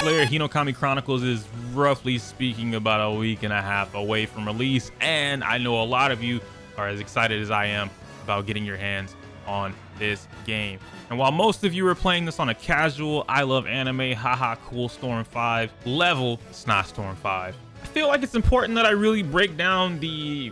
Slayer Hinokami Chronicles is roughly speaking about a week and a half away from release, and I know a lot of you are as excited as I am about getting your hands on this game. And while most of you are playing this on a casual, I love anime, haha cool Storm 5 level, it's not Storm 5. I feel like it's important that I really break down the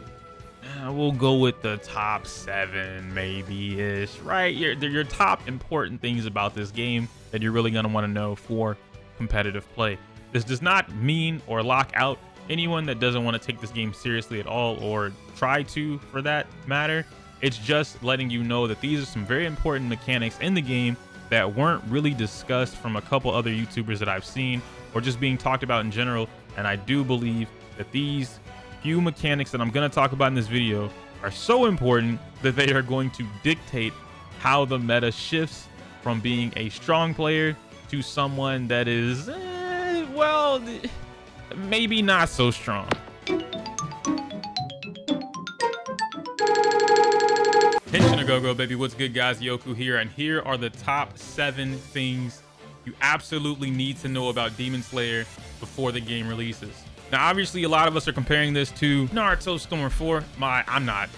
we'll go with the top 7 maybe-ish, right? Your top important things about this game that you're really going to want to know for competitive play. This does not mean or lock out anyone that doesn't want to take this game seriously at all, or try to for that matter. It's just letting you know that these are some very important mechanics in the game that weren't really discussed from a couple other YouTubers that I've seen, or just being talked about in general. And I do believe that these few mechanics that I'm going to talk about in this video are so important that they are going to dictate how the meta shifts from being a strong player to someone that is, well, maybe not so strong. Henshin Go baby, what's good guys? Yoku here, and here are the top 7 things you absolutely need to know about Demon Slayer before the game releases. Now obviously a lot of us are comparing this to Naruto Storm 4. I'm not.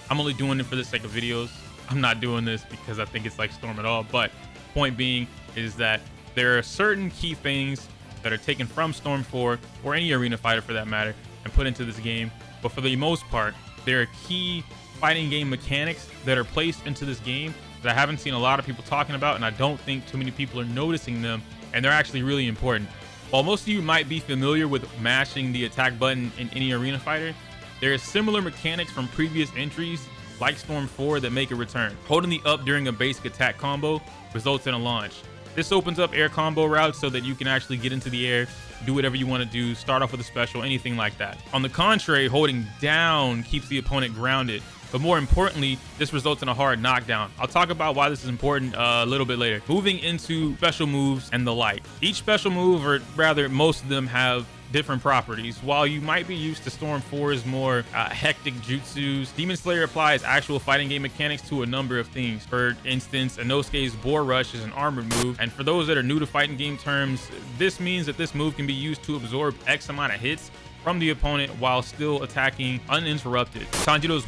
I'm only doing it for the sake of videos. I'm not doing this because I think it's like Storm at all, but point being is that there are certain key things that are taken from Storm 4, or any arena fighter for that matter, and put into this game. But for the most part, there are key fighting game mechanics that are placed into this game that I haven't seen a lot of people talking about, and I don't think too many people are noticing them, and they're actually really important. While most of you might be familiar with mashing the attack button in any arena fighter, there are similar mechanics from previous entries like Storm 4 that make a return. Holding the up during a basic attack combo results in a launch. This opens up air combo routes so that you can actually get into the air, do whatever you want to do, start off with a special, anything like that. On the contrary, holding down keeps the opponent grounded, but more importantly, this results in a hard knockdown. I'll talk about why this is important a little bit later. Moving into special moves and the like. Each special move, or rather most of them, have different properties. While you might be used to Storm 4's more hectic jutsus, Demon Slayer applies actual fighting game mechanics to a number of things. For instance, Inosuke's Boar Rush is an armored move, and for those that are new to fighting game terms, this means that this move can be used to absorb X amount of hits from the opponent while still attacking uninterrupted. Tanjiro's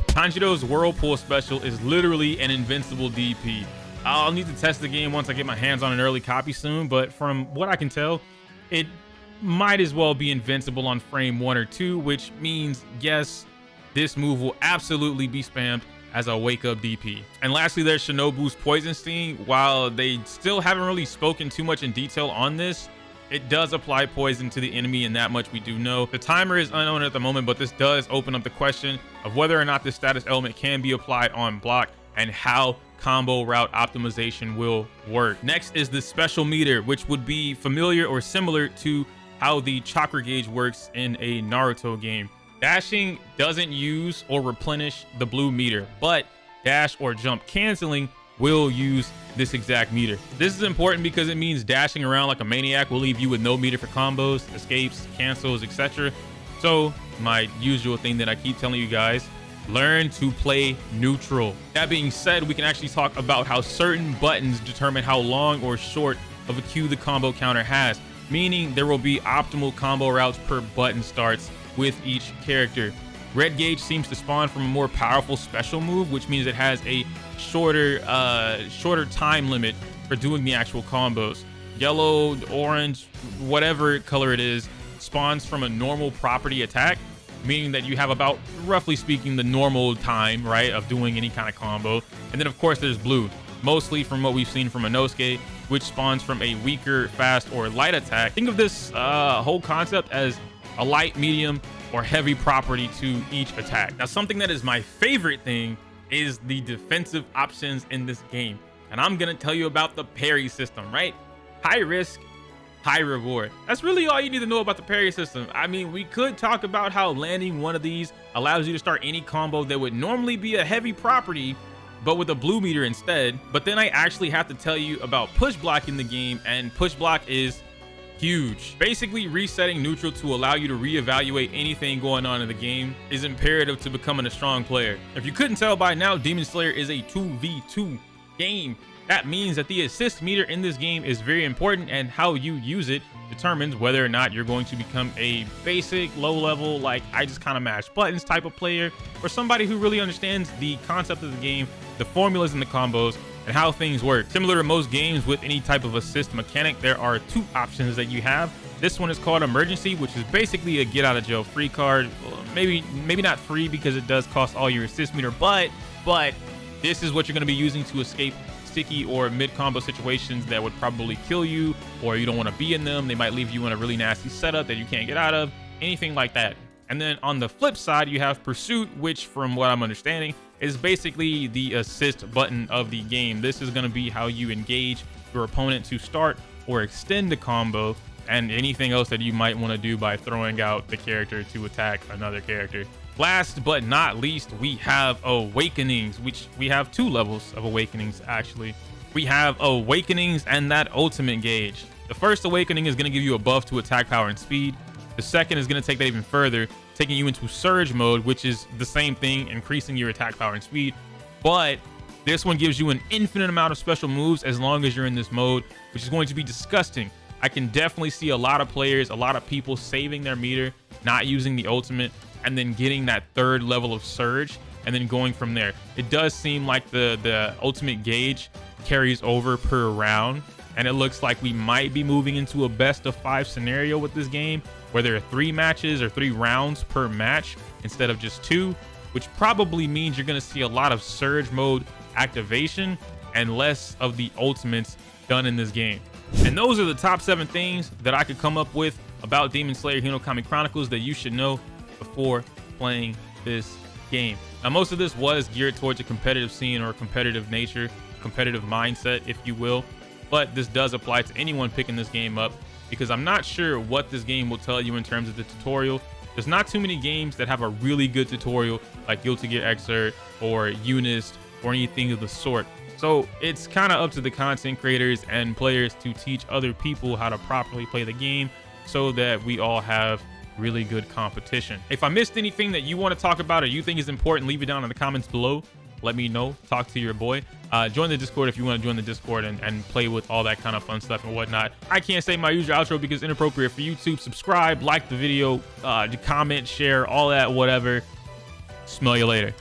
Tanjiro's Whirlpool special is literally an invincible DP. I'll need to test the game once I get my hands on an early copy soon, but from what I can tell, it might as well be invincible on frame 1 or 2, which means yes, this move will absolutely be spammed as a wake up DP. And lastly, there's Shinobu's Poison Sting. While they still haven't really spoken too much in detail on this, it does apply poison to the enemy, and that much we do know. The timer is unknown at the moment, but this does open up the question of whether or not this status element can be applied on block and how combo route optimization will work. Next is the special meter, which would be familiar or similar to how the chakra gauge works in a Naruto game. Dashing doesn't use or replenish the blue meter, but dash or jump canceling will use this exact meter. This is important because it means dashing around like a maniac will leave you with no meter for combos, escapes, cancels, etc. So my usual thing that I keep telling you guys, learn to play neutral. That being said, we can actually talk about how certain buttons determine how long or short of a queue the combo counter has, meaning there will be optimal combo routes per button starts with each character. Red gauge seems to spawn from a more powerful special move, which means it has a shorter time limit for doing the actual combos. Yellow, orange, whatever color it is, spawns from a normal property attack, meaning that you have about, roughly speaking, the normal time, right, of doing any kind of combo. And then of course there's blue, mostly from what we've seen from Inosuke, which spawns from a weaker, fast, or light attack. Think of this whole concept as a light, medium, or heavy property to each attack. Now, something that is my favorite thing is the defensive options in this game. And I'm gonna tell you about the parry system, right? High risk, high reward. That's really all you need to know about the parry system. I mean, we could talk about how landing one of these allows you to start any combo that would normally be a heavy property, but with a blue meter instead. But then I actually have to tell you about push block in the game, and push block is huge. Basically, resetting neutral to allow you to reevaluate anything going on in the game is imperative to becoming a strong player. If you couldn't tell by now, Demon Slayer is a 2v2 game. That means that the assist meter in this game is very important, and how you use it determines whether or not you're going to become a basic, low level, like I just kind of mash buttons type of player, or somebody who really understands the concept of the game, the formulas and the combos, and how things work. Similar to most games with any type of assist mechanic, there are two options that you have. This one is called Emergency, which is basically a get out of jail free card. Maybe not free because it does cost all your assist meter, but this is what you're going to be using to escape sticky or mid combo situations that would probably kill you, or you don't want to be in them. They might leave you in a really nasty setup that you can't get out of, anything like that. And then on the flip side, you have Pursuit, which from what I'm understanding is basically the assist button of the game. This is going to be how you engage your opponent to start or extend the combo, and anything else that you might want to do by throwing out the character to attack another character. Last but not least, we have Awakenings, which we have two levels of Awakenings actually. We have Awakenings and that ultimate gauge. The first Awakening is going to give you a buff to attack power and speed. The second is going to take that even further, taking you into Surge mode, which is the same thing, increasing your attack power and speed. But this one gives you an infinite amount of special moves as long as you're in this mode, which is going to be disgusting. I can definitely see a lot of players, a lot of people saving their meter, not using the ultimate, and then getting that third level of Surge, and then going from there. It does seem like the ultimate gauge carries over per round, and it looks like we might be moving into a best of 5 scenario with this game, where there are 3 matches or 3 rounds per match instead of just 2, which probably means you're going to see a lot of Surge mode activation and less of the ultimates done in this game. And those are the top 7 things that I could come up with about Demon Slayer Hinokami Chronicles that you should know before playing this game. Now, most of this was geared towards a competitive scene or a competitive nature, competitive mindset, if you will, but this does apply to anyone picking this game up, because I'm not sure what this game will tell you in terms of the tutorial. There's not too many games that have a really good tutorial like Guilty Gear Xrd or Unist or anything of the sort. So it's kind of up to the content creators and players to teach other people how to properly play the game so that we all have really good competition. If I missed anything that you want to talk about or you think is important, leave it down in the comments below. Let me know. Talk to your boy. Join the Discord if you want to join the Discord and play with all that kind of fun stuff and whatnot. I can't say my usual outro because it's inappropriate for YouTube. Subscribe, like the video, comment, share, all that, whatever. Smell you later.